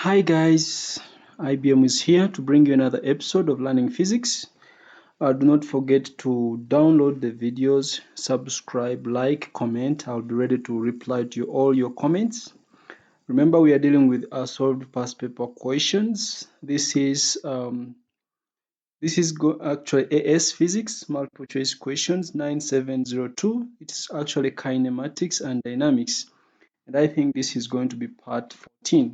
Hi guys, IBM is here to bring you another episode of Learning Physics. Do not forget to download the videos, subscribe, like, comment. I'll be ready to reply to all your comments. Remember, we are dealing with solved past paper questions. This is actually AS Physics multiple choice questions 9702. It's actually kinematics and dynamics, and I think this is going to be part 14.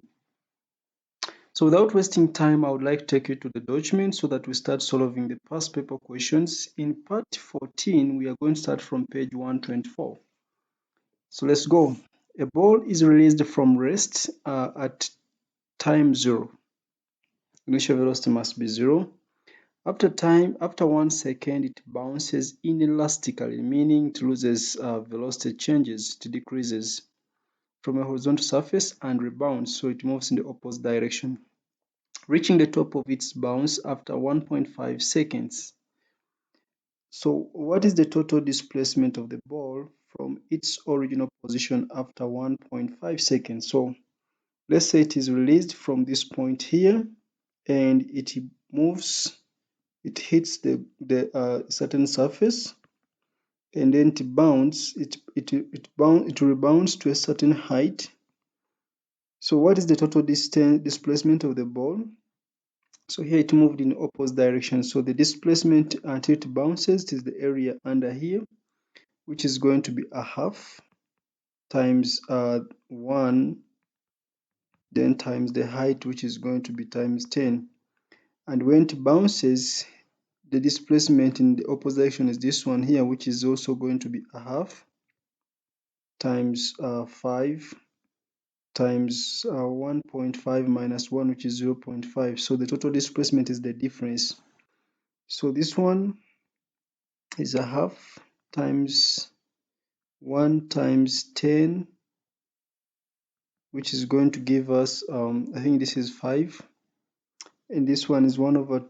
So without wasting time, I would like to take you to the document so that we start solving the past paper questions. In part 14, we are going to start from page 124. So let's go. A ball is released from rest at time 0. Initial velocity must be 0. After 1 second, it bounces inelastically, meaning it loses velocity, changes, it decreases from a horizontal surface and rebounds, so it moves in the opposite direction, reaching the top of its bounce after 1.5 seconds. So what is the total displacement of the ball from its original position after 1.5 seconds? So let's say it is released from this point here and it moves, it hits the certain surface, and then it bounds, it rebounds to a certain height. So what is the total displacement of the ball? So here it moved in opposite direction. So the displacement until it bounces is the area under here, which is going to be a half times 1, then times the height, which is going to be times 10. And when it bounces, the displacement in the opposite direction is this one here, which is also going to be a half times 5 times 1.5 minus 1, which is 0.5. So the total displacement is the difference. So this one is a half times 1 times 10, which is going to give us, I think this is 5. And this one is 1 over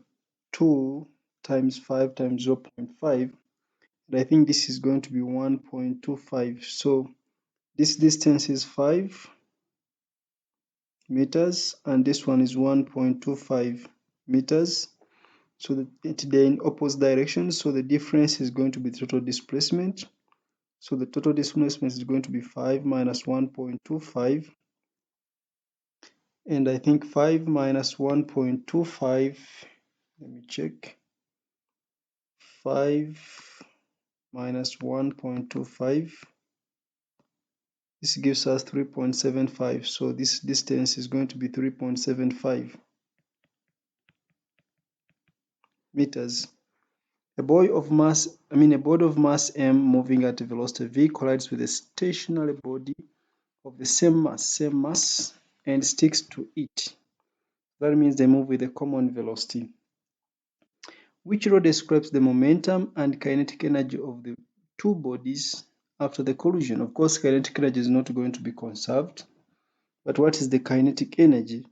2 times 5 times 0.5. And I think this is going to be 1.25. So this distance is 5 meters, and this one is 1.25 meters. So they're in opposite directions. So the difference is going to be total displacement. So the total displacement is going to be 5 minus 1.25. And I think 5 minus 1.25, let me check. 5 minus 1.25, this gives us 3.75. So this distance is going to be 3.75 meters. A body of mass m moving at a velocity v collides with a stationary body of the same mass and sticks to it. That means they move with a common velocity. Which law describes the momentum and kinetic energy of the two bodies after the collision? Of course, kinetic energy is not going to be conserved, but what is the kinetic energy?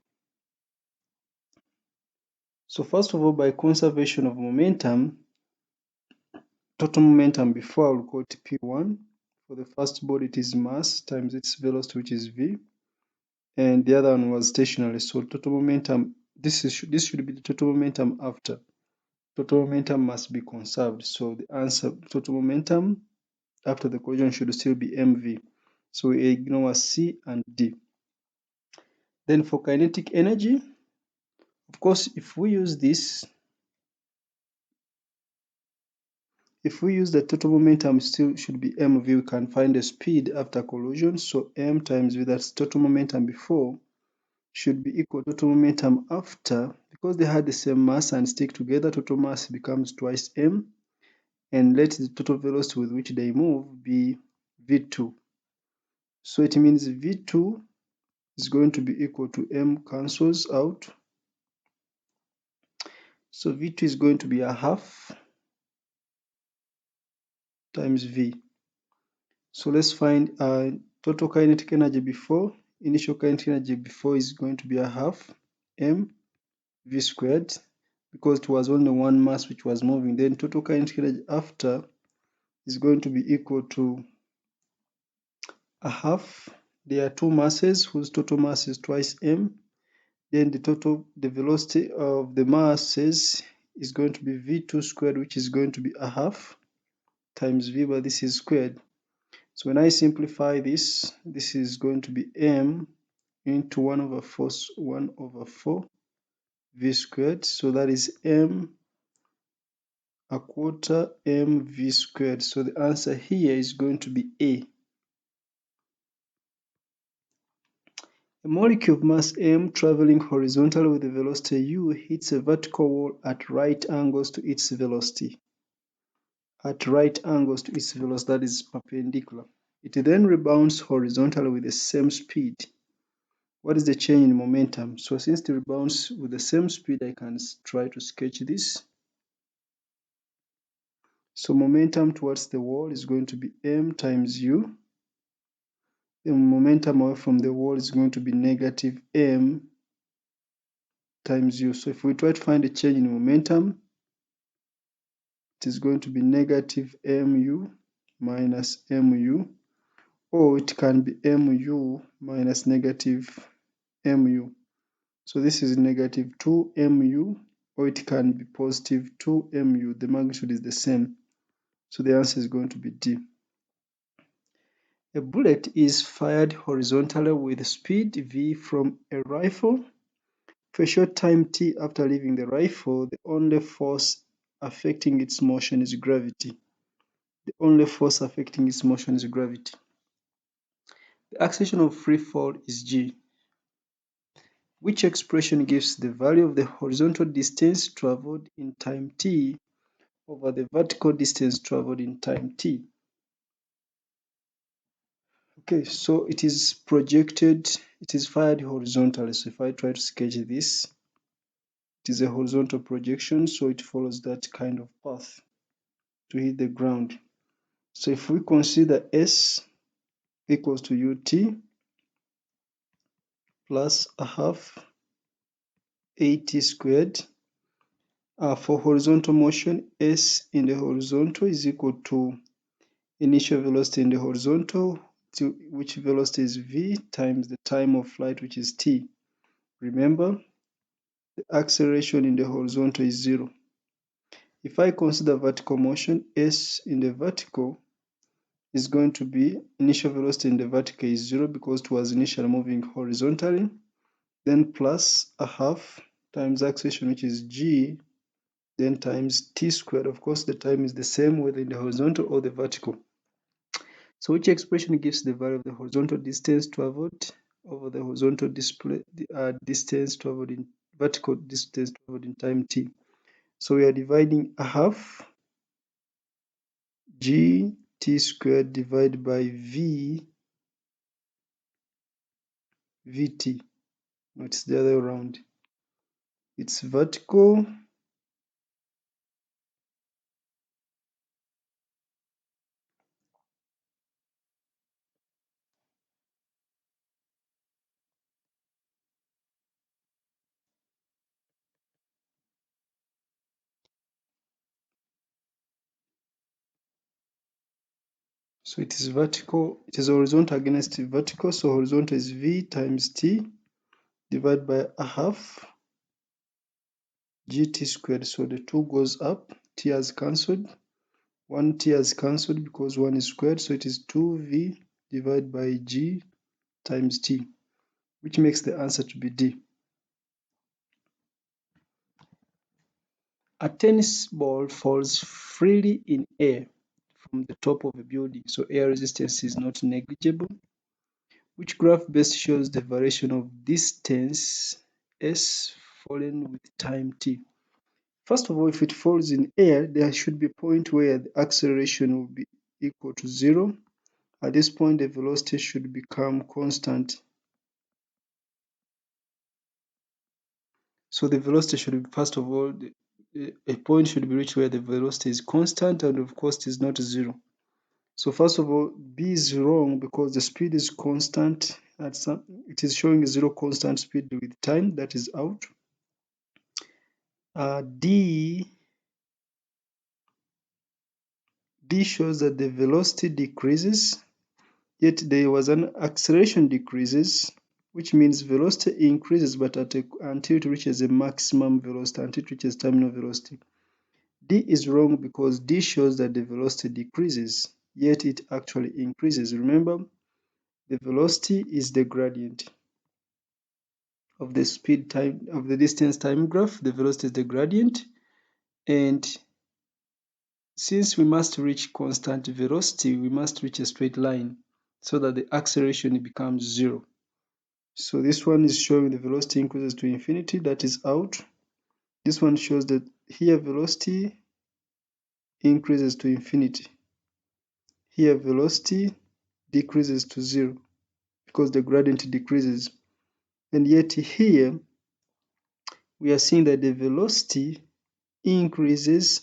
So first of all, by conservation of momentum, total momentum before I will call it P1. For the first body, it is mass times its velocity, which is V, and the other one was stationary. So total momentum, this should be the total momentum after. Total momentum must be conserved. So the answer, total momentum after the collision, should still be mv. So we ignore C and D. Then for kinetic energy, of course, if we use this, if we use the total momentum still should be mv, we can find the speed after collision. So m times v, that's total momentum before, should be equal to total momentum after. Because they had the same mass and stick together, total mass becomes twice m, and let the total velocity with which they move be v2. So it means v2 is going to be equal to m cancels out. So v2 is going to be a half times v. So let's find total kinetic energy before. Initial kinetic energy before is going to be a half m v squared, because it was only one mass which was moving. Then total kinetic energy after is going to be equal to a half. There are two masses whose total mass is twice m. Then the velocity of the masses is going to be v2 squared, which is going to be a half times v, but this is squared. So when I simplify this, this is going to be m into 1 over 4 v squared. So that is m a quarter mv squared. So the answer here is going to be A. A molecule of mass m traveling horizontally with a velocity u hits a vertical wall at right angles to its velocity. At right angles to its velocity, that is perpendicular. It then rebounds horizontally with the same speed. What is the change in momentum? So since it rebounds with the same speed, I can try to sketch this. So momentum towards the wall is going to be m times u. The momentum away from the wall is going to be negative m times u. So if we try to find a change in momentum, it is going to be negative mu minus mu, or it can be mu minus negative mu. So this is negative 2 mu, or it can be positive 2 mu. The magnitude is the same. So the answer is going to be D. A bullet is fired horizontally with speed v from a rifle. For a short time t after leaving the rifle, the only force affecting its motion is gravity. The only force affecting its motion is gravity. The acceleration of free fall is g. Which expression gives the value of the horizontal distance traveled in time t over the vertical distance traveled in time t? Okay, so it is projected, it is fired horizontally. So if I try to sketch this, it is a horizontal projection, so it follows that kind of path to hit the ground. So if we consider S equals to ut plus a half at squared, for horizontal motion, S in the horizontal is equal to initial velocity in the horizontal, which velocity is v, times the time of flight, which is t. Remember, the acceleration in the horizontal is 0. If I consider vertical motion, S in the vertical is going to be initial velocity in the vertical is 0 because it was initially moving horizontally, then plus a half times acceleration, which is g, then times t squared. Of course, the time is the same whether in the horizontal or the vertical. So which expression gives the value of the horizontal distance traveled over the horizontal distance traveled in vertical distance traveled in time t? So we are dividing a half g t squared divided by v vt. No, it's the other way around. It's vertical so it is vertical, it is horizontal against vertical, so horizontal is v times t divided by a half gt squared. So the 2 goes up, t has cancelled, 1 t has cancelled because 1 is squared, so it is 2v divided by g times t, which makes the answer to be D. A tennis ball falls freely in air from the top of a building, so air resistance is not negligible. Which graph best shows the variation of distance s fallen with time t? First of all, if it falls in air, there should be a point where the acceleration will be equal to 0. At this point, the velocity should become constant. So the velocity should be, first of all, a point should be reached where the velocity is constant and of course it is not 0. So first of all, B is wrong because the speed is constant. It is showing 0 constant speed with time, that is out. D shows that the velocity decreases, yet there was an acceleration decreases. which means velocity increases but until it reaches a maximum velocity, until it reaches terminal velocity. D is wrong because D shows that the velocity decreases, yet it actually increases. Remember, the velocity is the gradient of the speed time of the distance time graph. The velocity is the gradient, and since we must reach constant velocity, we must reach a straight line so that the acceleration becomes 0. So this one is showing the velocity increases to infinity, that is out. This one shows that here velocity increases to infinity. Here velocity decreases to 0 because the gradient decreases. And yet here we are seeing that the velocity increases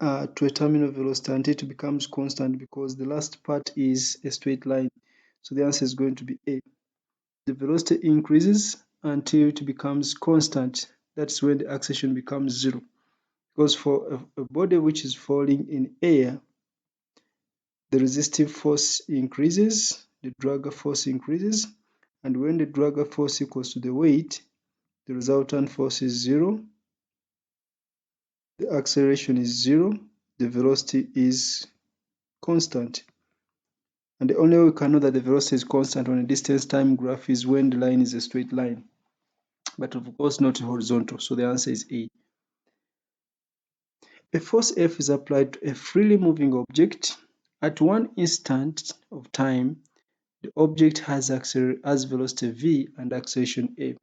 to a terminal velocity until it becomes constant because the last part is a straight line. So the answer is going to be A. The velocity increases until it becomes constant. That's when the acceleration becomes 0. Because for a body which is falling in air, the resistive force increases, the drag force increases, and when the drag force equals to the weight, the resultant force is 0, the acceleration is 0, the velocity is constant. And the only way we can know that the velocity is constant on a distance time graph is when the line is a straight line, but of course not horizontal. So the answer is A. A force F is applied to a freely moving object. At one instant of time, the object has velocity v and acceleration a.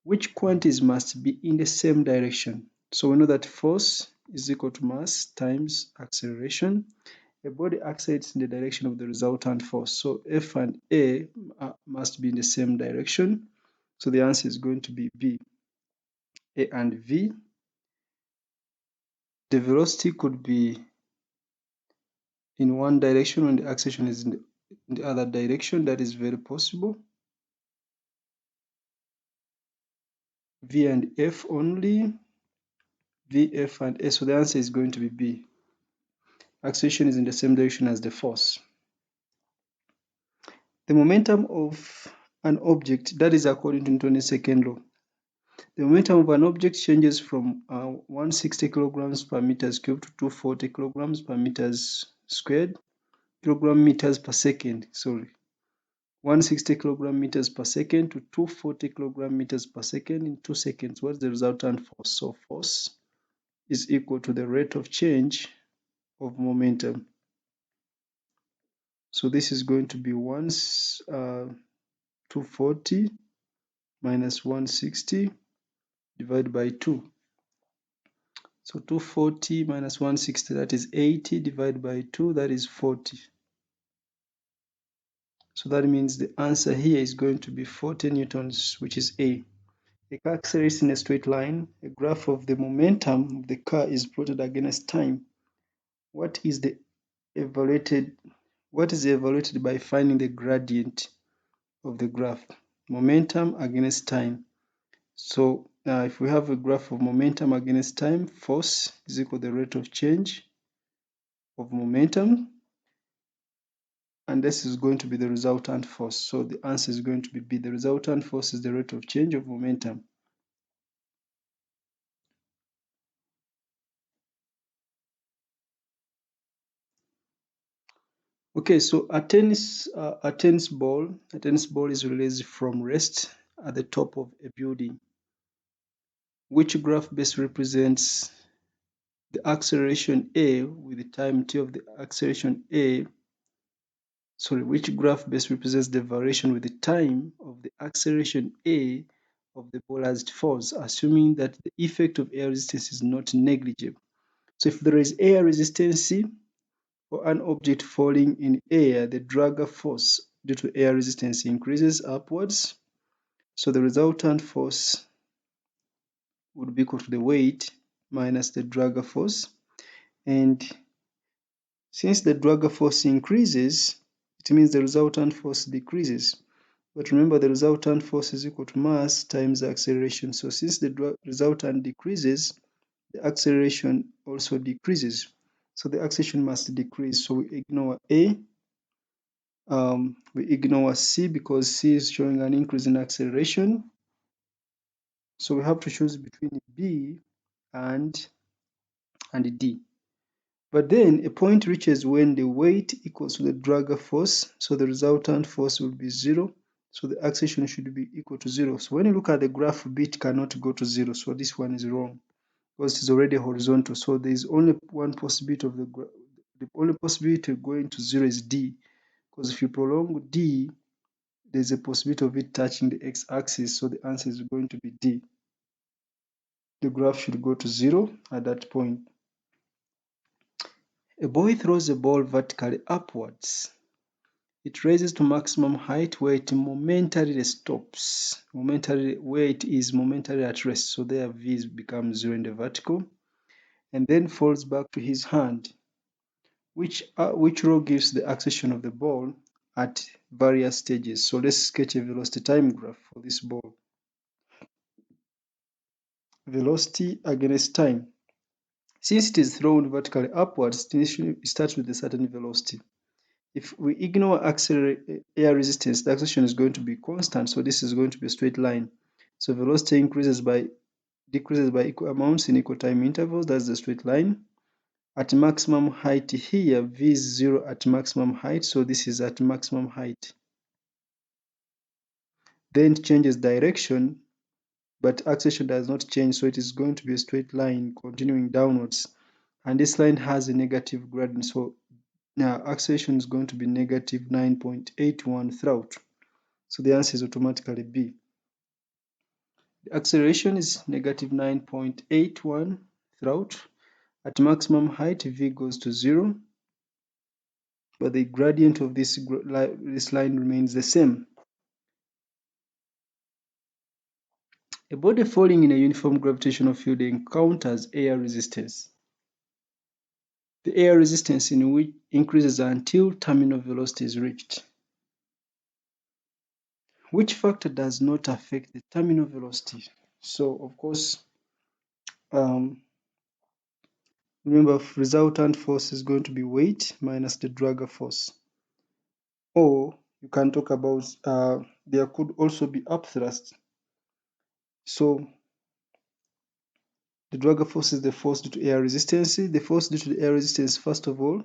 Which quantities must be in the same direction? So we know that force is equal to mass times acceleration. A body accelerates in the direction of the resultant force. So F and A must be in the same direction. So the answer is going to be B. A and V. The velocity could be in one direction when the acceleration is in the other direction. That is very possible. V and F only. V, F, and A. So the answer is going to be B. Acceleration is in the same direction as the force. The momentum of an object, that is according to Newton's second law. The momentum of an object changes from 160 kilograms per meters cubed to 240 kilograms per meters squared, kilogram meters per second, 160 kilogram meters per second to 240 kilogram meters per second in 2 seconds. What's the resultant force? So force is equal to the rate of change of momentum. So this is going to be 240 minus 160 divided by 2. So 240 minus 160, that is 80, divided by 2, that is 40. So that means the answer here is going to be 40 newtons, which is A. A car accelerates in a straight line. A graph of the momentum of the car is plotted against time. What is evaluated by finding the gradient of the graph? Momentum against time. So if we have a graph of momentum against time, force is equal to the rate of change of momentum, and this is going to be the resultant force. So the answer is going to be B. The resultant force is the rate of change of momentum. Okay, so a tennis ball is released from rest at the top of a building. Which graph best represents the acceleration A with the time t of the acceleration A? Which graph best represents the variation with the time of the acceleration A of the ball as it falls, assuming that the effect of air resistance is not negligible. So if there is air resistance for an object falling in air, the drag force due to air resistance increases upwards. So the resultant force would be equal to the weight minus the drag force. And since the drag force increases, it means the resultant force decreases. But remember, the resultant force is equal to mass times the acceleration. So since the resultant decreases, the acceleration also decreases. So the acceleration must decrease. So we ignore A We ignore C because C is showing an increase in acceleration. So we have to choose between B and D. But then a point reaches when the weight equals to the drag force, so the resultant force will be 0. So the acceleration should be equal to 0. So when you look at the graph, B cannot go to 0. So this one is wrong because it's already horizontal. So there is only one possibility of the only possibility of going to 0 is D. Because if you prolong D, there's a possibility of it touching the x-axis. So the answer is going to be D. The graph should go to 0 at that point. A boy throws a ball vertically upwards. It raises to maximum height where it momentarily stops, where it is momentarily at rest. So there V becomes 0 in the vertical, and then falls back to his hand. Which row gives the acceleration of the ball at various stages? So let's sketch a velocity time graph for this ball. Velocity against time. Since it is thrown vertically upwards, it starts with a certain velocity. If we ignore air resistance, the acceleration is going to be constant, so this is going to be a straight line. So velocity decreases by equal amounts in equal time intervals, that's the straight line. At maximum height here, V is 0 at maximum height, so this is at maximum height. Then it changes direction, but acceleration does not change, so it is going to be a straight line continuing downwards. And this line has a negative gradient, so now acceleration is going to be negative 9.81 throughout. So the answer is automatically B. The acceleration is negative 9.81 throughout. At maximum height, V goes to 0, but the gradient of this line remains the same. A body falling in a uniform gravitational field encounters air resistance. The air resistance in which increases until terminal velocity is reached. Which factor does not affect the terminal velocity? So, of course, remember, resultant force is going to be weight minus the drag force. Or you can talk about there could also be upthrust. So the drag force is the force due to air resistance. The force due to the air resistance, first of all,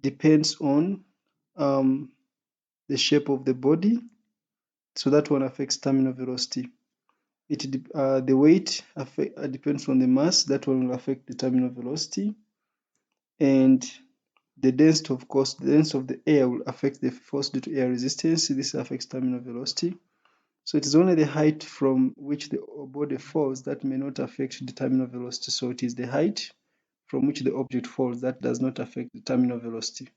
depends on the shape of the body. So that one affects terminal velocity. The weight depends on the mass. That one will affect the terminal velocity. And the density, of course, the density of the air will affect the force due to air resistance. This affects terminal velocity. So it is only the height from which the body falls that may not affect the terminal velocity. So it is the height from which the object falls that does not affect the terminal velocity.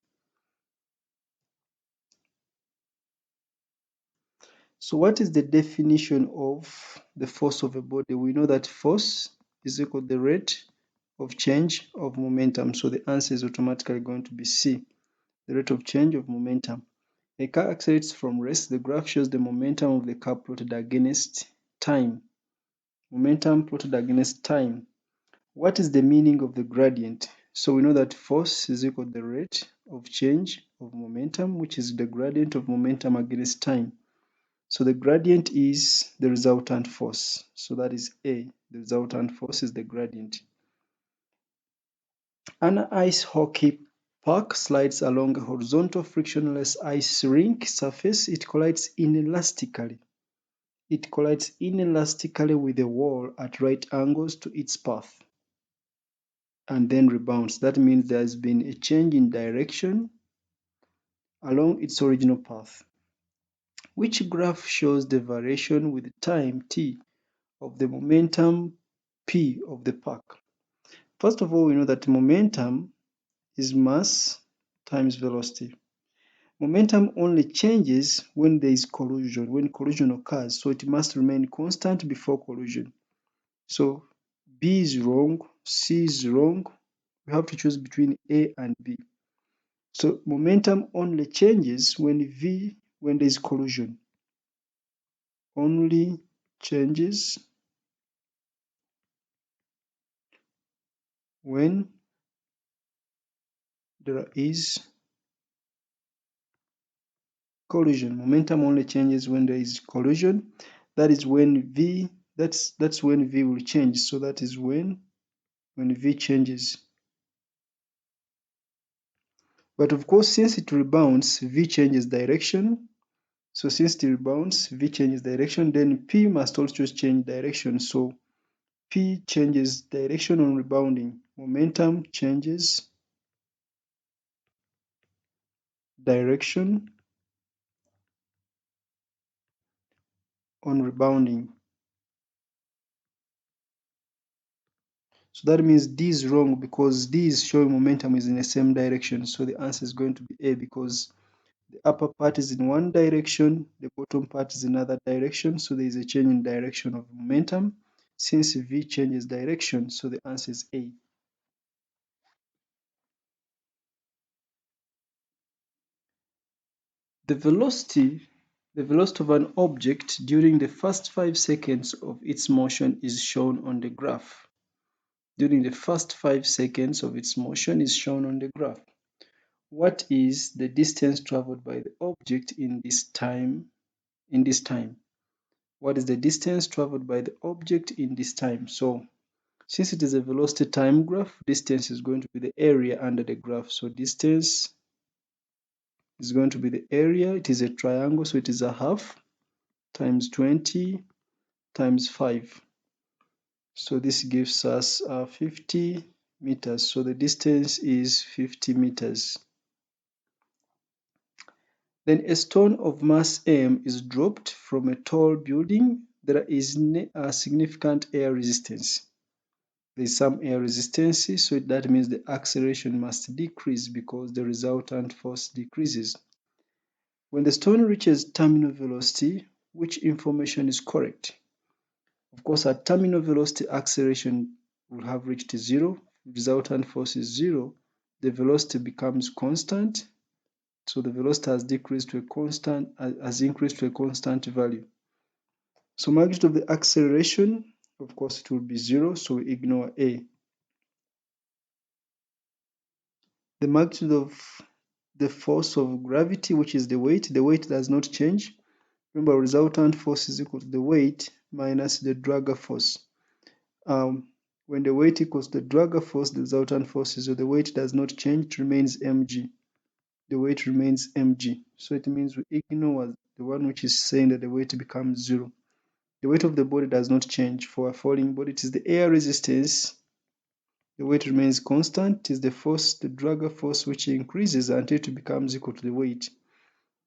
So what is the definition of the force of a body? We know that force is equal to the rate of change of momentum. So the answer is automatically going to be C, the rate of change of momentum. A car accelerates from rest. The graph shows the momentum of the car plotted against time. Momentum plotted against time. What is the meaning of the gradient? So we know that force is equal to the rate of change of momentum, which is the gradient of momentum against time. So the gradient is the resultant force. So that is A. The resultant force is the gradient. An ice hockey puck slides along a horizontal frictionless ice rink surface. It collides inelastically. It collides inelastically with a wall at right angles to its path and then rebounds. That means there has been a change in direction along its original path. Which graph shows the variation with time t of the momentum p of the puck? First of all, we know that momentum is mass times velocity. Momentum only changes when there is collision, when collision occurs, so it must remain constant before collision. So B is wrong, C is wrong. We have to choose between A and B. So momentum only changes when there is collision. Only changes when there is collision. Momentum only changes when there is collision. That is when V, that's when V will change. So that is when V changes. But of course, since it rebounds, V changes direction. So since it rebounds, V changes direction, then P must also change direction. So P changes direction on rebounding. Momentum changes direction on rebounding. So that means D is wrong because D is showing momentum is in the same direction. So the answer is going to be A because the upper part is in one direction, the bottom part is in another direction. So there is a change in direction of momentum. Since V changes direction, so the answer is A. The velocity of an object during the first 5 seconds of its motion is shown on the graph. During the first 5 seconds of its motion is shown on the graph. What is the distance traveled by the object in this time? What is the distance traveled by the object in this time? So since it is a velocity time graph, distance is going to be the area under the graph. So distance is going to be the area. It is a triangle, so it is a half times 20 times 5. So this gives us 50 meters. So the distance is 50 meters. Then a stone of mass m is dropped from a tall building. There is a significant air resistance. There is some air resistance, so that means the acceleration must decrease because the resultant force decreases. When the stone reaches terminal velocity, which information is correct? Of course, at terminal velocity, acceleration will have reached 0. Resultant force is 0. The velocity becomes constant. So the velocity has decreased to a constant, has increased to a constant value. So magnitude of the acceleration, of course, it will be 0. So we ignore A. The magnitude of the force of gravity, which is the weight does not change. Remember, resultant force is equal to the weight minus the dragger force. When the weight equals the dragger force, the resultant force is 0. The weight does not change, it remains mg. The weight remains mg. So it means we ignore the one which is saying that the weight becomes 0. The weight of the body does not change. For a falling body, it is the air resistance. The weight remains constant. It is the force, the dragger force, which increases until it becomes equal to the weight.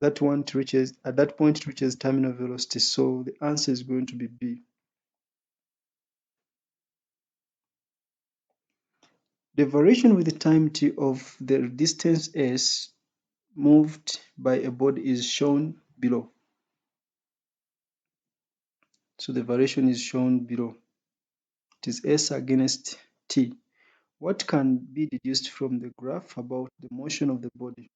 At that point it reaches terminal velocity. So the answer is going to be B. The variation with the time t of the distance s moved by a body is shown below. So the variation is shown below. It is s against t. What can be deduced from the graph about the motion of the body?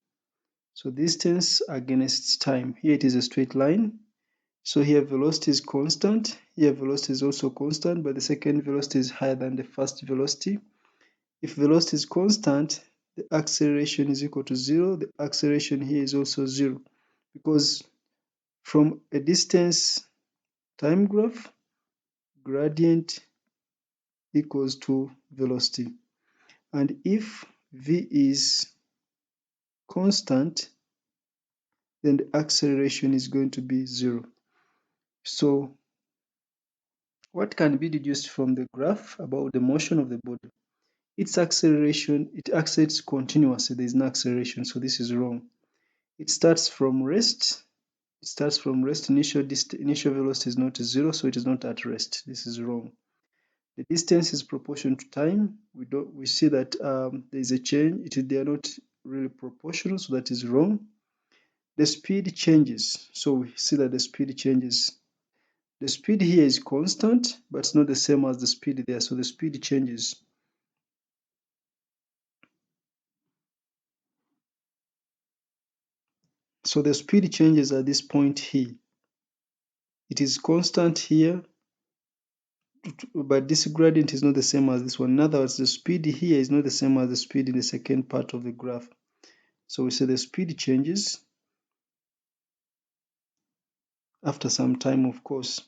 So distance against time. Here it is a straight line. So here velocity is constant. Here velocity is also constant, but the second velocity is higher than the first velocity. If velocity is constant, the acceleration is equal to 0. The acceleration here is also 0 because from a distance time graph, gradient equals to velocity. And if v is constant, then the acceleration is going to be 0. So what can be deduced from the graph about the motion of the body? Its acceleration, it accelerates continuously. There is no acceleration, so this is wrong. It starts from rest. Initial velocity is not 0, so it is not at rest. This is wrong. The distance is proportional to time. We see that there is a change. They are not really proportional, so that is wrong. The speed changes. So we see that the speed changes. The speed here is constant, but it's not the same as the speed there. So the speed changes. So the speed changes at this point here. It is constant here, but this gradient is not the same as this one. In other words, the speed here is not the same as the speed in the second part of the graph. So we say the speed changes. after some time, of course.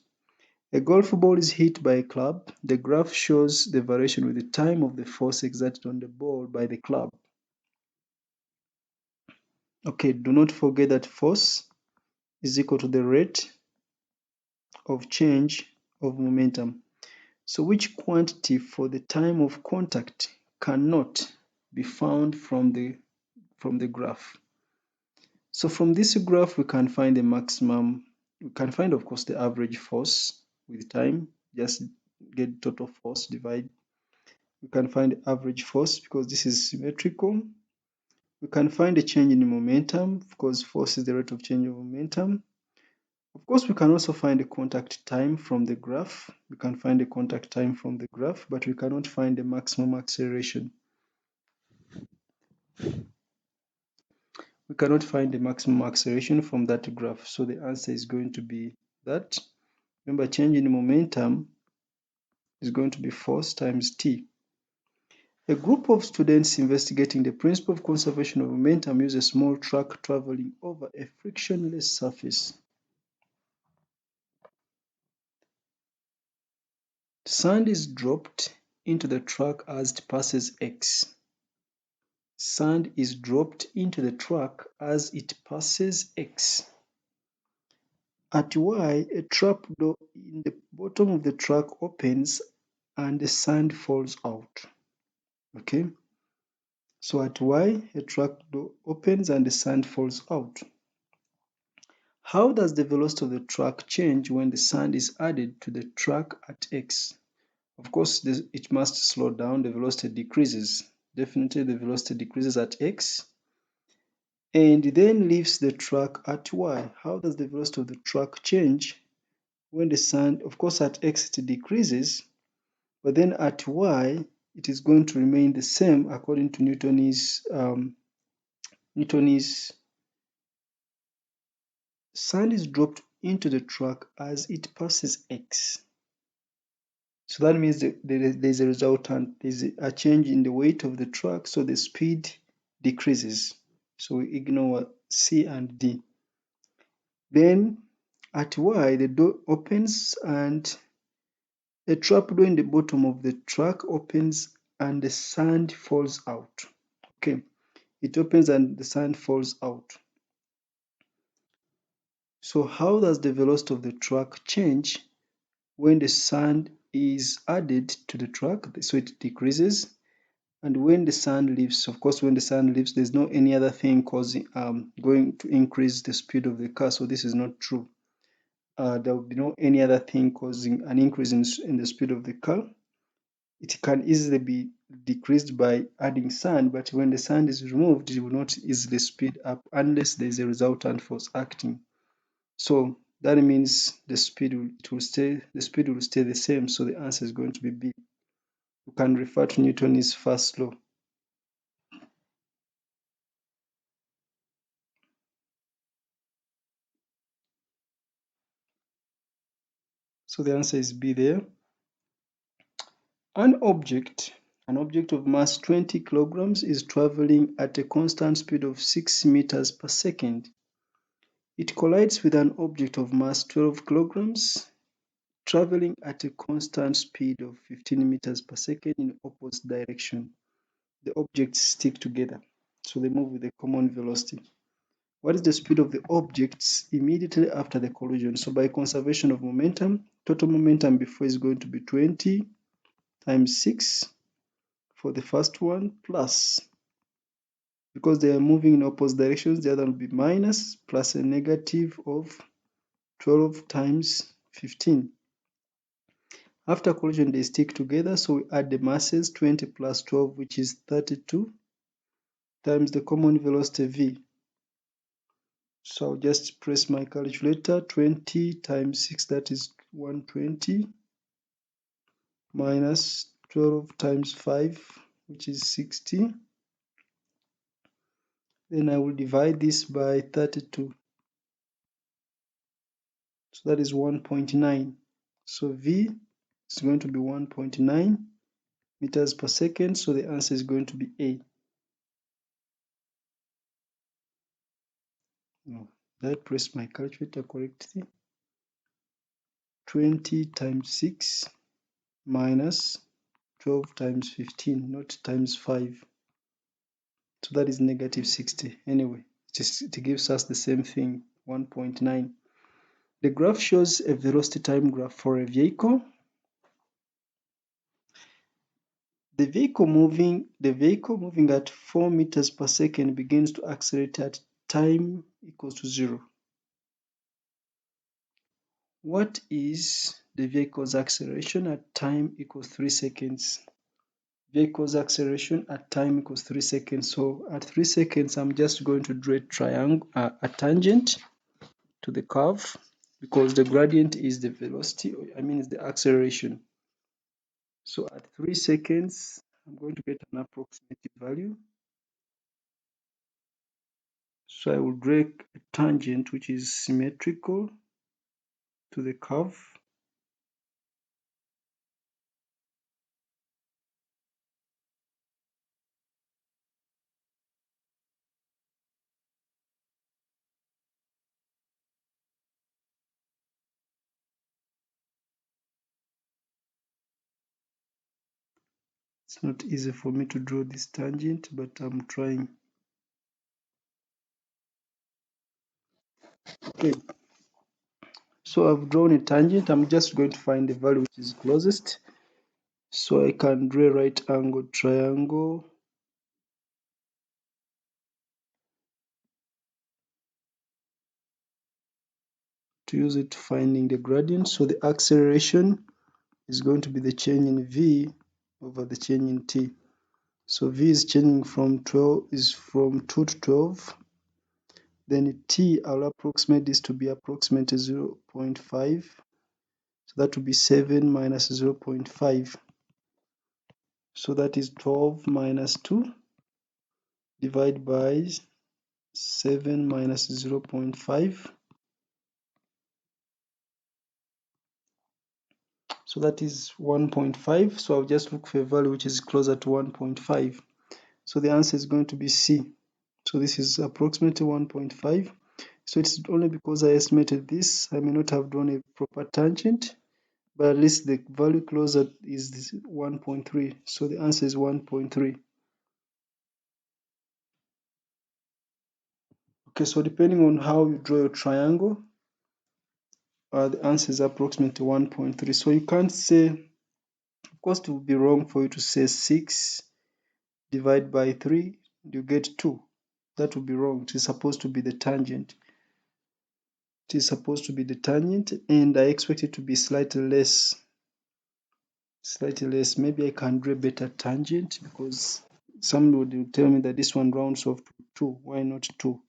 A golf ball is hit by a club. The graph shows the variation with the time of the force exerted on the ball by the club. Okay, do not forget that force is equal to the rate of change of momentum. So which quantity for the time of contact cannot be found from the graph? So from this graph, we can find the maximum, we can find, of course, the average force with time. Just get total force, divide. We can find the average force because this is symmetrical. We can find a change in momentum because force is the rate of change of momentum. Of course, we can also find the contact time from the graph. We can find the contact time from the graph, but we cannot find the maximum acceleration. We cannot find the maximum acceleration from that graph. So the answer is going to be that. Remember, change in momentum is going to be force times t. A group of students investigating the principle of conservation of momentum use a small truck traveling over a frictionless surface. Sand is dropped into the truck as it passes X. Sand is dropped into the truck as it passes X. At Y, a trap door in the bottom of the truck opens and the sand falls out. Okay, so at Y, a truck door opens and the sand falls out. How does the velocity of the truck change when the sand is added to the truck at X? Of course, it must slow down, the velocity decreases. Definitely the velocity decreases at X and then leaves the truck at Y. How does the velocity of the truck change when the sand, of course at X it decreases, but then at Y it is going to remain the same according to Newton's sand is dropped into the truck as it passes X. So that means that there's a resultant, there's a change in the weight of the truck, so the speed decreases. So we ignore C and D. Then at Y, the door opens and a trap door in the bottom of the truck opens and the sand falls out. Okay, it opens and the sand falls out. So how does the velocity of the truck change when the sand is added to the truck? So it decreases. And when the sand leaves, of course, when the sand leaves, there's no any other thing causing going to increase the speed of the car. So this is not true. There will be no any other thing causing an increase in the speed of the car. It can easily be decreased by adding sand, but when the sand is removed, it will not easily speed up unless there is a resultant force acting. So that means the speed will stay the same. So the answer is going to be B. You can refer to Newton's first law. So the answer is B there. An object of mass 20 kilograms is traveling at a constant speed of 6 meters per second. It collides with an object of mass 12 kilograms traveling at a constant speed of 15 meters per second in opposite direction. The objects stick together, so they move with a common velocity. What is the speed of the objects immediately after the collision? So by conservation of momentum, total momentum before is going to be 20 times 6 for the first one, plus, because they are moving in opposite directions, the other will be minus, plus a negative of 12 times 15. After collision, they stick together, so we add the masses, 20 plus 12, which is 32, times the common velocity v. So I'll just press my calculator, 20 times 6, that is 120, minus 12 times 5, which is 60. Then I will divide this by 32. So that is 1.9. So V is going to be 1.9 meters per second. So the answer is going to be A. No, did I press my calculator correctly? 20 times 6 minus 12 times 15, not times 5. So that is negative 60. Anyway, it gives us the same thing, 1.9. The graph shows a velocity time graph for a vehicle. The vehicle moving at 4 meters per second begins to accelerate at time equals to 0. What is the vehicle's acceleration at time equals 3 seconds? Vehicle's acceleration at time equals 3 seconds. So at 3 seconds, I'm just going to draw a tangent to the curve, because the gradient is the velocity, it's the acceleration. So at 3 seconds, I'm going to get an approximate value. So I will draw a tangent which is symmetrical to the curve. It's not easy for me to draw this tangent, but I'm trying. Okay, so I've drawn a tangent. I'm just going to find the value which is closest. So I can draw a right angle triangle. To use it finding the gradient. So the acceleration is going to be the change in v over the change in t. So v is changing from 2 to 12. Then t, I'll approximate this to be approximately 0.5. So that will be 7 minus 0.5. So that is 12 minus 2 divided by 7 minus 0.5. So that is 1.5. So I'll just look for a value which is closer to 1.5. So the answer is going to be C. So this is approximately 1.5. So it's only because I estimated this, I may not have drawn a proper tangent, but at least the value closer is 1.3. So the answer is 1.3. Okay, so depending on how you draw your triangle, the answer is approximately 1.3. So you can't say, of course, it would be wrong for you to say 6 divided by 3, you get 2. That would be wrong. It is supposed to be the tangent. It is supposed to be the tangent, and I expect it to be slightly less. Maybe I can draw a better tangent, because somebody will tell me that this one rounds off to 2. Why not 2?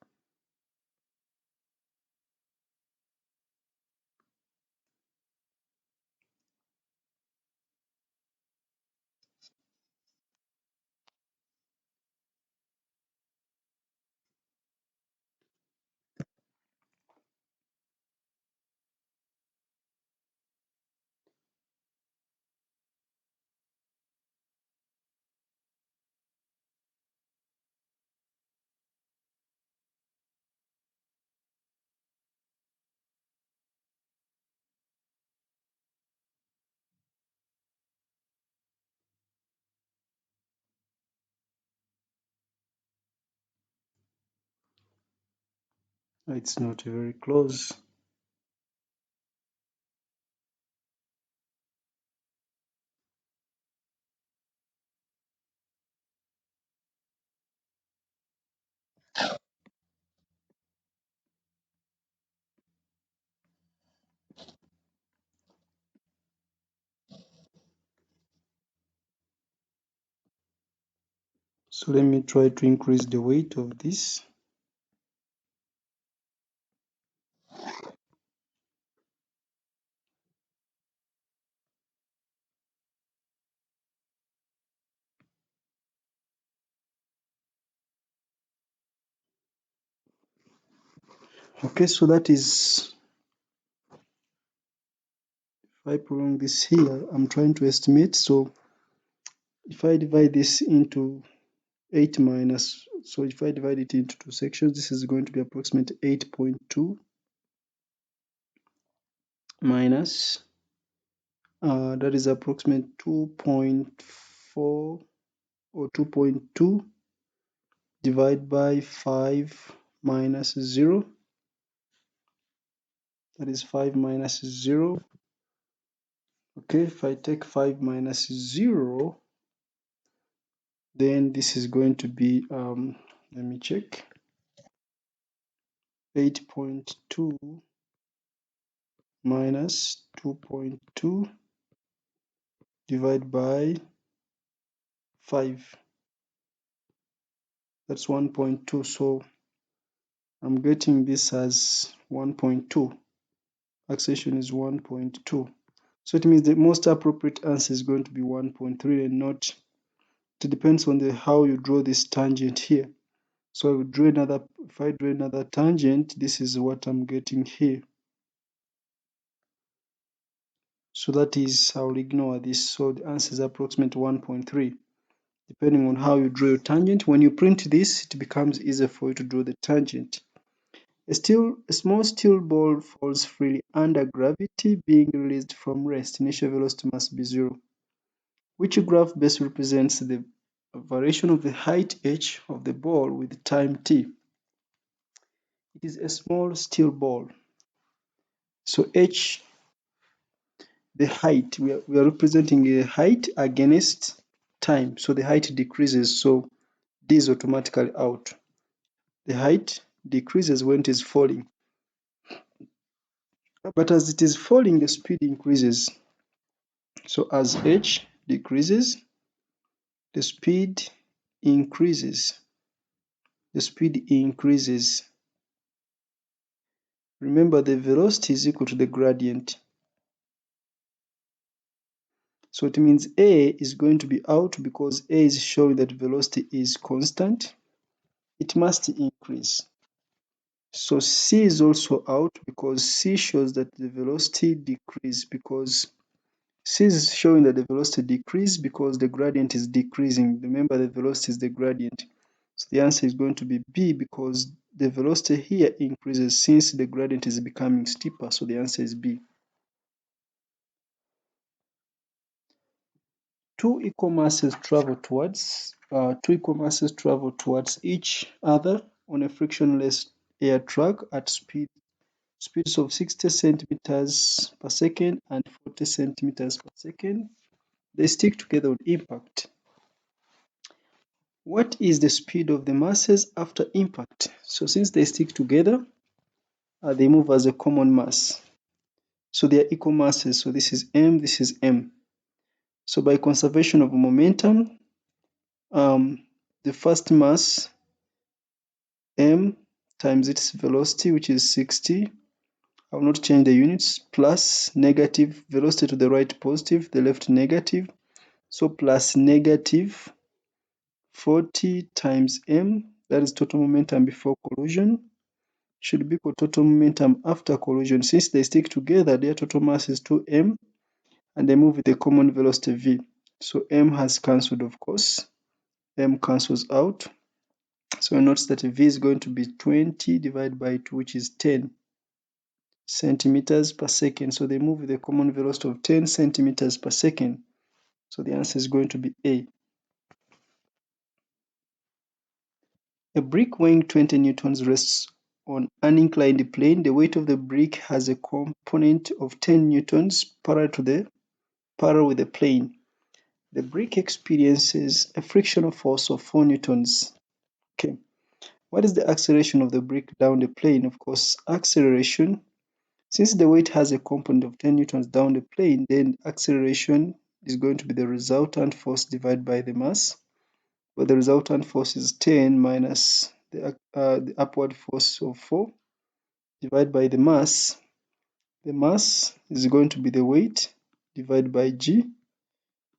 It's not very close. So let me try to increase the weight of this. Okay, so that is, if I prolong this here, I'm trying to estimate. So if I divide this into 8 minus, so if I divide it into 2 sections, this is going to be approximately 8.2 minus That is approximate 2.4 or 2.2 divided by 5 minus 0. That is 5 minus 0. Okay, if I take 5 minus 0, then this is going to be, let me check, 8.2 minus 2.2 divided by 5. That's 1.2. So I'm getting this as 1.2. Acceleration is 1.2. So it means the most appropriate answer is going to be 1.3 and not. It depends on how you draw this tangent here. So I will draw another. If I draw another tangent, this is what I'm getting here. So that is, I will ignore this. So the answer is approximately 1.3. Depending on how you draw your tangent, when you print this, it becomes easier for you to draw the tangent. A small steel ball falls freely under gravity, being released from rest. Initial velocity must be 0. Which graph best represents the variation of the height h of the ball with time t? It is a small steel ball. So h, the height, we are representing the height against time. So the height decreases. So d is automatically out. The height decreases when it is falling. But as it is falling, the speed increases. So as h decreases, the speed increases. The speed increases. Remember, the velocity is equal to the gradient. So it means A is going to be out because A is showing that velocity is constant. It must increase. So C is also out because C shows that the velocity decrease because C is showing that the velocity decrease because the gradient is decreasing. Remember, the velocity is the gradient. So the answer is going to be B because the velocity here increases since the gradient is becoming steeper. So the answer is B. Two equal masses travel towards each other on a frictionless air track at speeds of 60 centimeters per second and 40 centimeters per second. They stick together on impact. What is the speed of the masses after impact? So since they stick together, they move as a common mass. So they are equal masses. So this is m, this is m. So by conservation of momentum, the first mass m times its velocity, which is 60. I will not change the units, plus negative velocity to the right positive, the left negative. So plus negative 40 times m, that is total momentum before collision, should be equal to total momentum after collision. Since they stick together, their total mass is 2m, and they move with a common velocity v. So m has cancelled, of course. M cancels out. So notice that v is going to be 20 divided by 2, which is 10 centimeters per second. So they move with a common velocity of 10 centimeters per second. So the answer is going to be A. A brick weighing 20 newtons rests on an inclined plane. The weight of the brick has a component of 10 newtons parallel with the plane. The brick experiences a frictional force of 4 newtons. Okay. What is the acceleration of the brick down the plane? Of course, acceleration, since the weight has a component of 10 newtons down the plane, then acceleration is going to be the resultant force divided by the mass, where the resultant force is 10 minus the upward force of 4 divided by the mass. The mass is going to be the weight divided by g.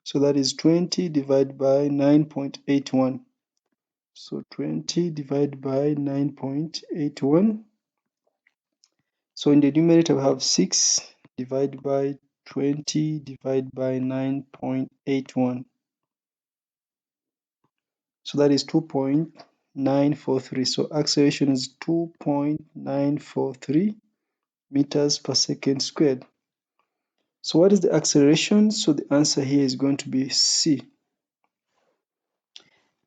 So that is 20 divided by 9.81. So 20 divided by 9.81. So in the numerator we have 6 divided by 20 divided by 9.81. So that is 2.943. So acceleration is 2.943 meters per second squared. So what is the acceleration? So the answer here is going to be C.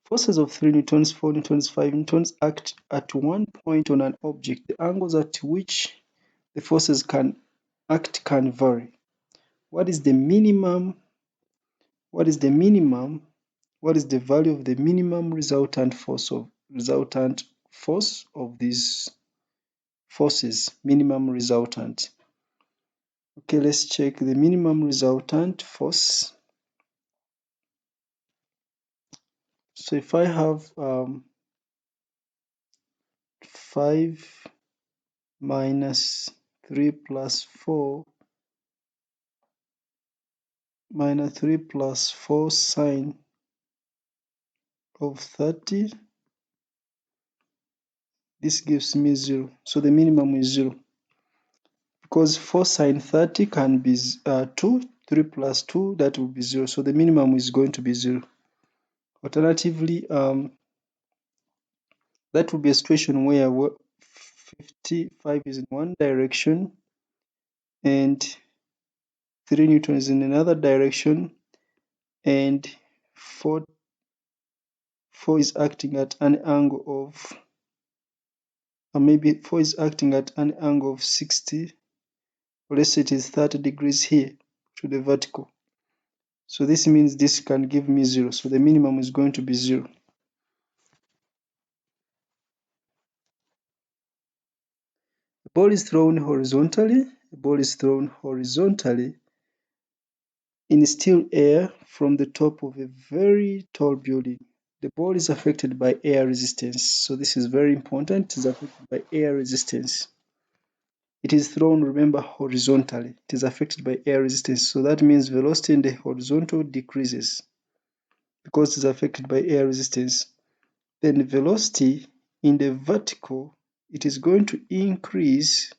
Forces of 3 newtons, 4 newtons, 5 newtons act at one point on an object. The angles at which the forces can act can vary. What is the minimum? What is the minimum? What is the value of the minimum resultant force of these forces? Minimum resultant. Okay, let's check the minimum resultant force. So if I have 5 minus 3 plus 4 minus 3 plus 4 sine of 30, this gives me 0. So the minimum is 0. Because 4 sine 30 can be 2, 3 plus 2, that will be 0. So the minimum is going to be 0. Alternatively, that would be a situation where 55 is in one direction and 3 Newton is in another direction, and 4 is acting at an angle of, or maybe 4 is acting at an angle of 60, or let's say it is 30 degrees here to the vertical. So this means this can give me 0. So the minimum is going to be 0. A ball is thrown horizontally. A ball is thrown horizontally in still air from the top of a very tall building. The ball is affected by air resistance. So this is very important. It is affected by air resistance. It is thrown, remember, horizontally. It is affected by air resistance. So that means velocity in the horizontal decreases because it is affected by air resistance. Then velocity in the vertical, it is going to increase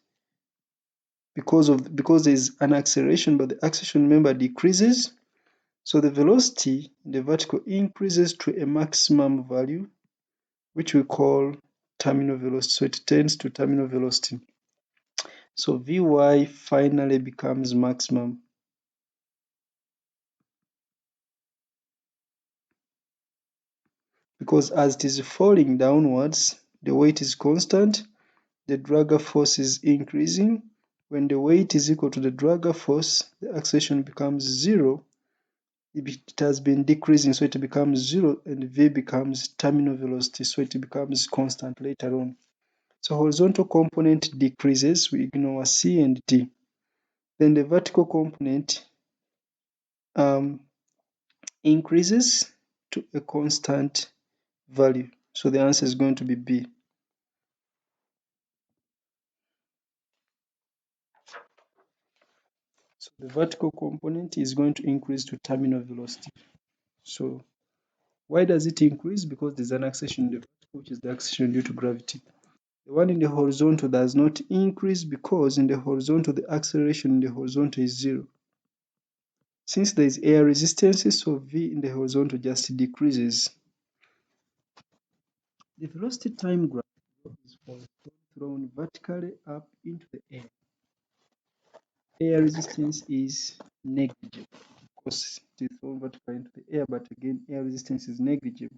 because there is an acceleration, but the acceleration, remember, decreases. So the velocity in the vertical increases to a maximum value, which we call terminal velocity. So it tends to terminal velocity. So Vy finally becomes maximum. Because as it is falling downwards, the weight is constant, the dragger force is increasing. When the weight is equal to the dragger force, the acceleration becomes 0. It has been decreasing, so it becomes 0, and V becomes terminal velocity, so it becomes constant later on. So horizontal component decreases, we ignore C and D. Then the vertical component increases to a constant value. So the answer is going to be B. So the vertical component is going to increase to terminal velocity. So why does it increase? Because there's an acceleration in the vertical, which is the acceleration due to gravity. The one in the horizontal does not increase because in the horizontal, the acceleration in the horizontal is 0. Since there is air resistance, so V in the horizontal just decreases. The velocity time graph is for a stone thrown vertically up into the air. Air resistance is negligible. Of course, it is thrown vertically into the air, but again, air resistance is negligible.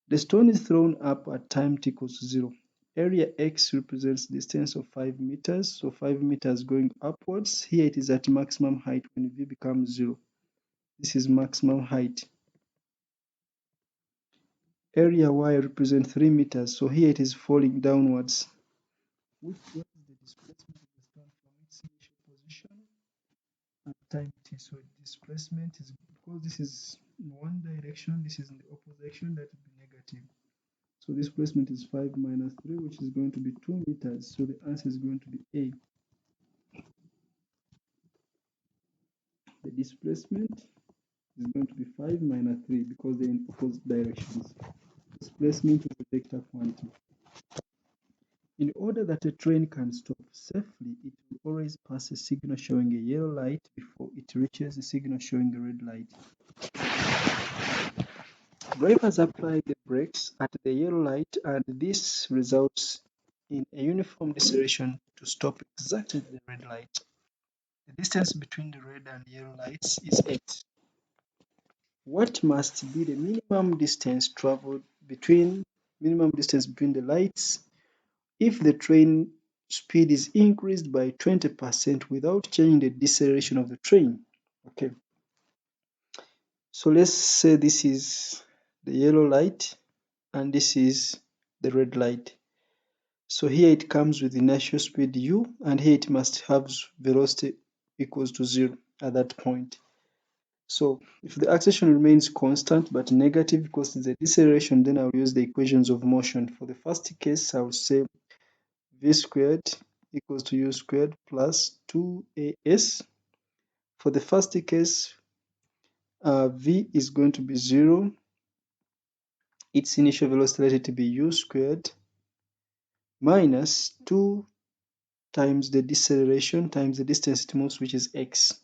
The stone is thrown up at time t equals 0. Area x represents distance of 5 meters, so 5 meters going upwards. Here it is at maximum height when v becomes 0. This is maximum height. Area y represents 3 meters, so here it is falling downwards. What is the displacement of the stone from its initial position at time t? So displacement is, because this is in one direction, this is in the opposite direction, that would be negative. So displacement is 5 minus 3, which is going to be 2 meters. So the answer is going to be A. The displacement is going to be 5 minus 3 because they're in opposite directions. Displacement is a vector quantity. In order that a train can stop safely, it will always pass a signal showing a yellow light before it reaches a signal showing a red light. Drivers apply the brakes at the yellow light, and this results in a uniform deceleration to stop exactly at the red light. The distance between the red and yellow lights is 8. What must be the minimum distance between the lights if the train speed is increased by 20% without changing the deceleration of the train? Okay, so let's say this is the yellow light and this is the red light. So here it comes with inertial speed u, and here it must have velocity equals to 0 at that point. So if the acceleration remains constant but negative because it's a deceleration, then I'll use the equations of motion. For the first case, I'll say v squared equals to u squared plus 2as. For the first case, v is going to be 0. Its initial velocity, let it be u squared minus 2 times the deceleration times the distance it moves, which is x.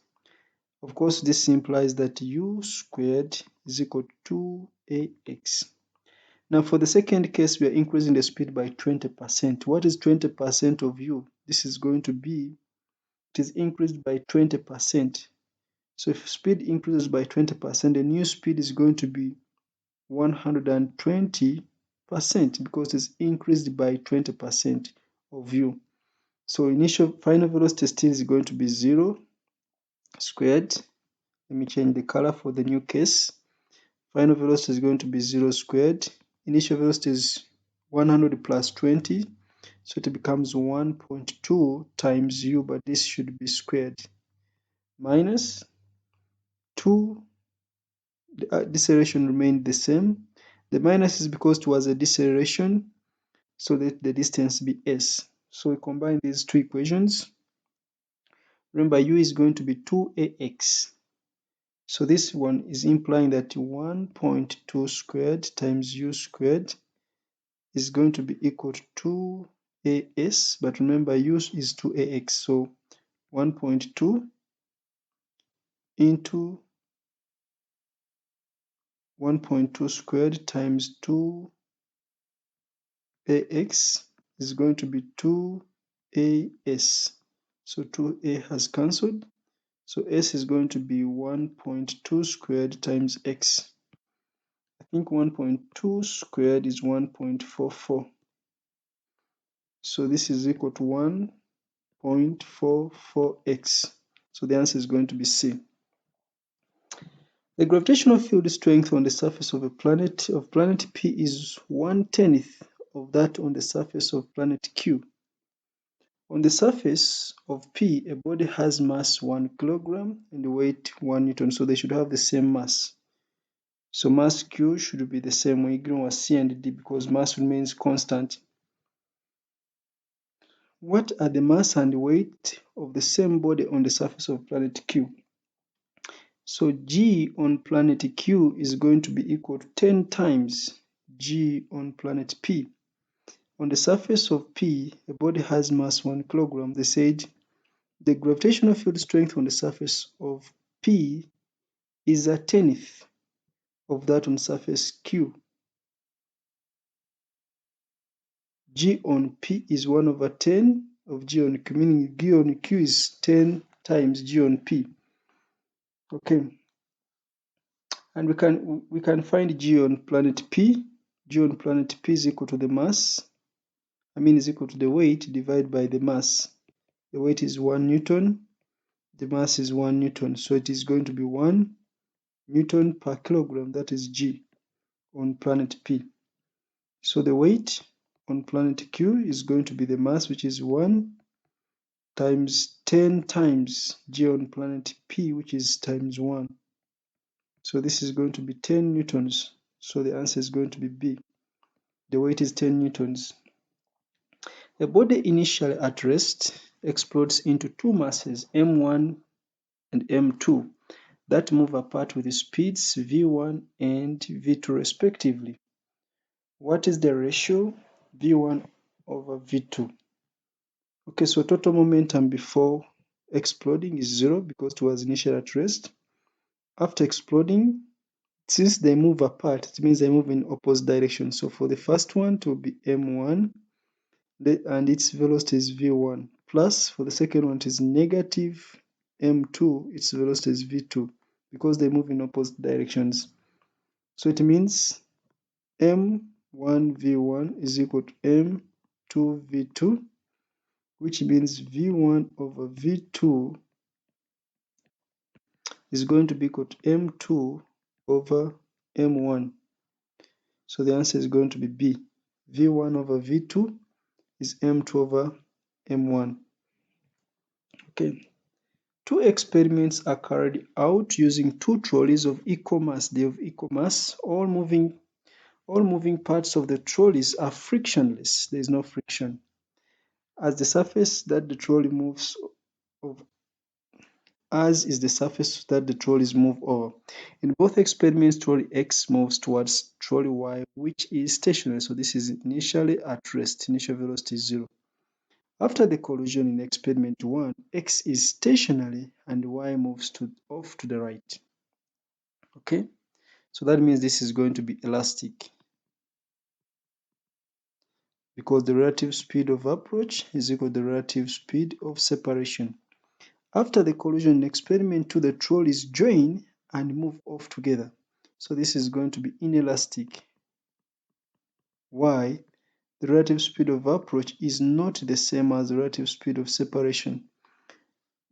Of course, this implies that u squared is equal to 2ax. Now, for the second case, we are increasing the speed by 20%. What is 20% of u? This is going to be, it is increased by 20%. So if speed increases by 20%, the new speed is going to be 120% because it's increased by 20% of u. So initial final velocity still is going to be 0 squared. Let me change the color for the new case. Final velocity is going to be 0 squared. Initial velocity is 100 plus 20. So it becomes 1.2 times u, but this should be squared. Minus 2, the deceleration remained the same. The minus is because it was a deceleration, so let the distance be s. So we combine these two equations. Remember, u is going to be 2ax. So this one is implying that 1.2 squared times u squared is going to be equal to 2as, but remember u is 2ax, so 1.2 into 1.2 squared times 2ax is going to be 2as. So 2a has cancelled, so s is going to be 1.2 squared times x. I think 1.2 squared is 1.44. So this is equal to 1.44x. So the answer is going to be C. The gravitational field strength on the surface of planet P is 1/10 of that on the surface of planet Q. On the surface of P, a body has mass 1 kilogram and weight 1 Newton, so they should have the same mass. So mass Q should be the same. We ignore C and D because mass remains constant. What are the mass and weight of the same body on the surface of planet Q? So G on planet Q is going to be equal to 10 times G on planet P. On the surface of P, a body has mass 1 kilogram. They said the gravitational field strength on the surface of P is 1/10 of that on surface Q. G on P is 1/10 of G on Q, meaning G on Q is 10 times G on P. Okay. And we can find G on planet P. G on planet P is equal to the mass. Is equal to the weight divided by the mass. The weight is 1 Newton. The mass is 1 Newton. So it is going to be 1 Newton per kilogram. That is G on planet P. So the weight on planet Q is going to be the mass, which is 1 times 10 times G on planet P, which is times 1. So this is going to be 10 newtons. So the answer is going to be B. The weight is 10 newtons. A body initially at rest explodes into two masses, m1 and m2, that move apart with speeds v1 and v2 respectively. What is the ratio v1 over v2? Okay, so total momentum before exploding is 0 because it was initially at rest. After exploding, since they move apart, it means they move in opposite directions. So for the first one, it will be m1, and its velocity is v1, plus for the second one, it is negative m2, its velocity is v2 because they move in opposite directions. So it means m1 v1 is equal to m2 v2, which means v1 over v2 is going to be equal to m2 over m1. So the answer is going to be B. v1 over v2 is m2 over m1. Okay. Two experiments are carried out using two trolleys of equal mass. They have equal mass. All moving parts of the trolleys are frictionless. There is no friction. As the surface that the trolley moves of as is the surface that the trolleys move over. In both experiments, trolley X moves towards trolley Y, which is stationary. So this is initially at rest. Initial velocity is 0. After the collision in experiment 1, X is stationary and Y moves off to the right. Okay, so that means this is going to be elastic because the relative speed of approach is equal to the relative speed of separation. After the collision in experiment 2, the trolleys join and move off together. So this is going to be inelastic. Why? The relative speed of approach is not the same as the relative speed of separation.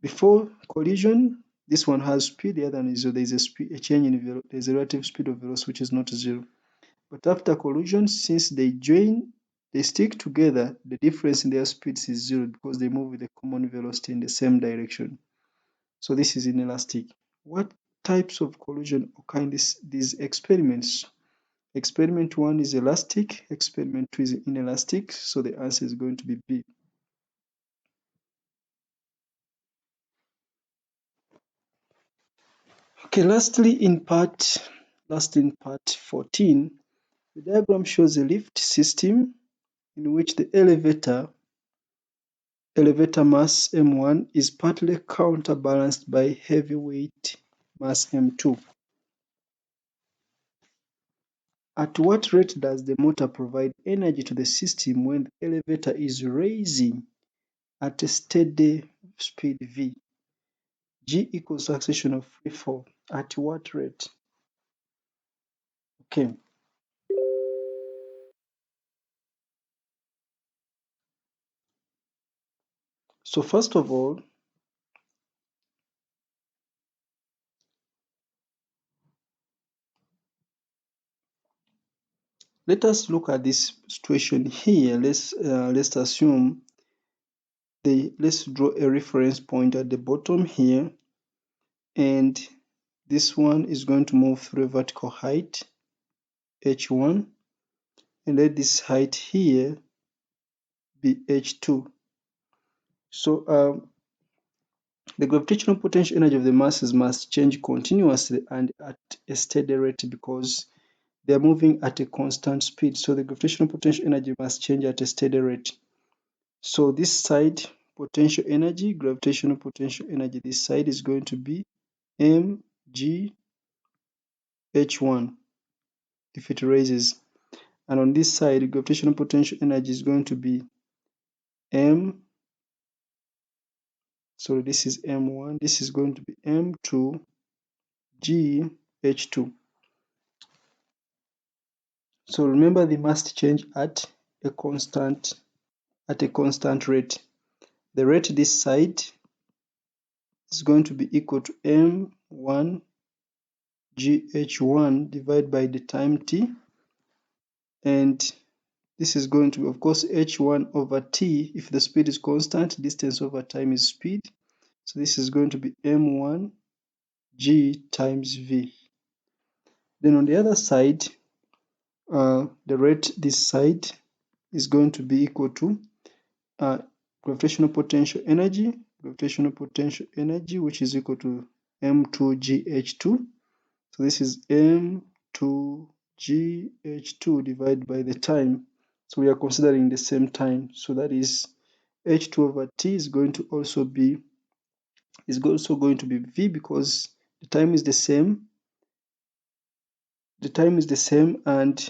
Before collision, this one has speed, the other one is 0. There is a change in there's a relative speed of velocity which is not 0. But after collision, since they join, they stick together, the difference in their speeds is 0 because they move with a common velocity in the same direction. So this is inelastic. What types of collision occur in these experiments? Experiment 1 is elastic, experiment 2 is inelastic, so the answer is going to be B. Okay, lastly in part 14, the diagram shows a lift system in which the elevator mass m1 is partly counterbalanced by heavyweight mass m2. At what rate does the motor provide energy to the system when the elevator is raising at a steady speed v? G equals acceleration of free fall. At what rate? Okay. So first of all, let us look at this situation here. Let's assume let's draw a reference point at the bottom here, and this one is going to move through a vertical height h1, and let this height here be h2. So the gravitational potential energy of the masses must change continuously and at a steady rate because they are moving at a constant speed. So the gravitational potential energy must change at a steady rate. So this side, potential energy, gravitational potential energy, this side is going to be mg h1 if it raises. And on this side, gravitational potential energy is going to be m, so this is m1, this is going to be m2 g h2. So remember they must change at a constant rate. The rate this side is going to be equal to m1 gh1 divided by the time t, and this is going to be, of course, h1 over t. If the speed is constant, distance over time is speed. So this is going to be m1 g times v. Then on the other side, the rate this side is going to be equal to gravitational potential energy, which is equal to m2 gh2. So this is m2 gh2 divided by the time. So we are considering the same time. So that is h2 over t is going to also be v because the time is the same. And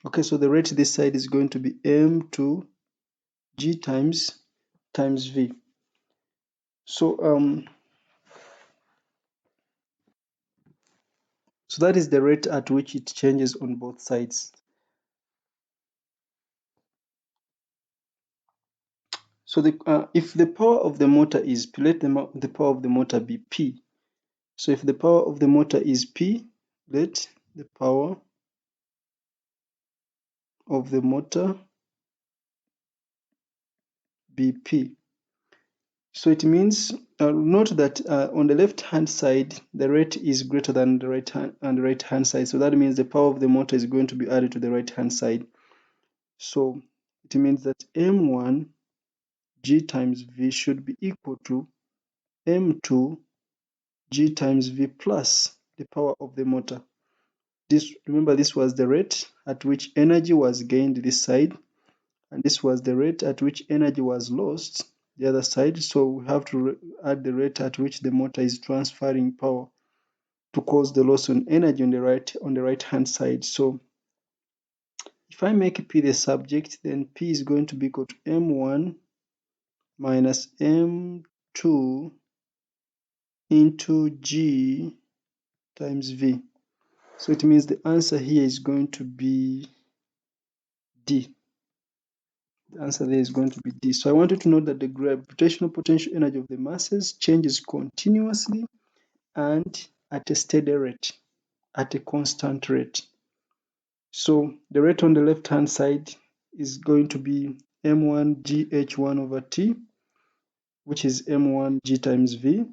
okay, so the rate this side is going to be m2 G times V. So that is the rate at which it changes on both sides. So if the power of the motor is P, let the power of the motor be P. So if the power of the motor is P, let the power of the motor be P. So it means, note that on the left hand side, the rate is greater than the right hand side. So that means the power of the motor is going to be added to the right hand side. So it means that M1 G times V should be equal to M2 G times V plus the power of the motor. Remember, this was the rate at which energy was gained this side, and this was the rate at which energy was lost the other side. So we have to add the rate at which the motor is transferring power to cause the loss on energy on the right hand side. So if I make P the subject, then P is going to be equal to M1 minus M2 into G times V. So it means the answer here is going to be D. The answer there is going to be D. So I want you to note that the gravitational potential energy of the masses changes continuously and at a steady rate, at a constant rate. So the rate on the left hand side is going to be M1 GH1 over T, which is M1 G times V.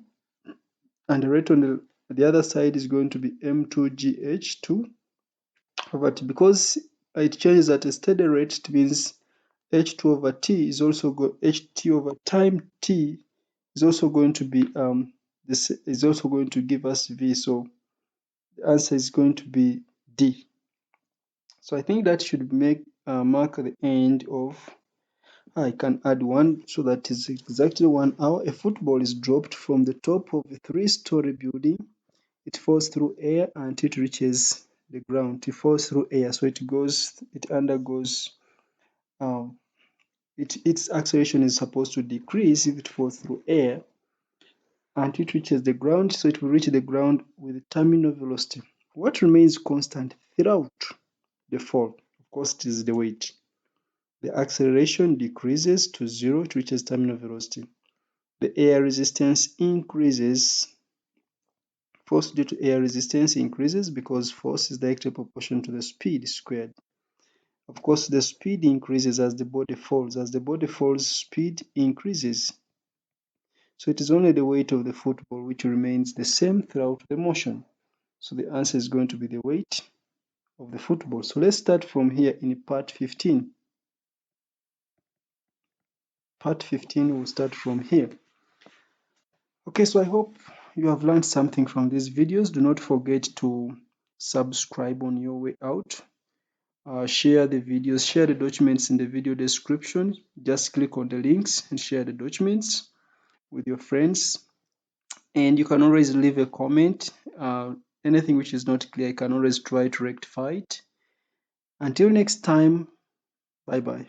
And the rate on the other side is going to be M2 GH2 over T. Because it changes at a steady rate, it means H2 over T is also HT over time T is also going to be this is also going to give us V. So the answer is going to be D. So I think that should mark the end of. I can add one, so that is exactly 1 hour. A football is dropped from the top of a 3-story building. It falls through air until it reaches the ground. It falls through air, so it undergoes its acceleration is supposed to decrease if it falls through air until it reaches the ground. So it will reach the ground with a terminal velocity. What remains constant throughout the fall? Of course, it is the weight. The acceleration decreases to 0, it reaches terminal velocity. The air resistance increases. Force due to air resistance increases because force is directly proportional to the speed squared. Of course, the speed increases as the body falls. As the body falls, speed increases. So it is only the weight of the football which remains the same throughout the motion. So the answer is going to be the weight of the football. So let's start from here in part 15. Part 15 will start from here. Okay, so I hope you have learned something from these videos. Do not forget to subscribe on your way out. Share the videos, share the documents in the video description. Just click on the links and share the documents with your friends. And you can always leave a comment. Anything which is not clear, I can always try to rectify it. Until next time, bye bye.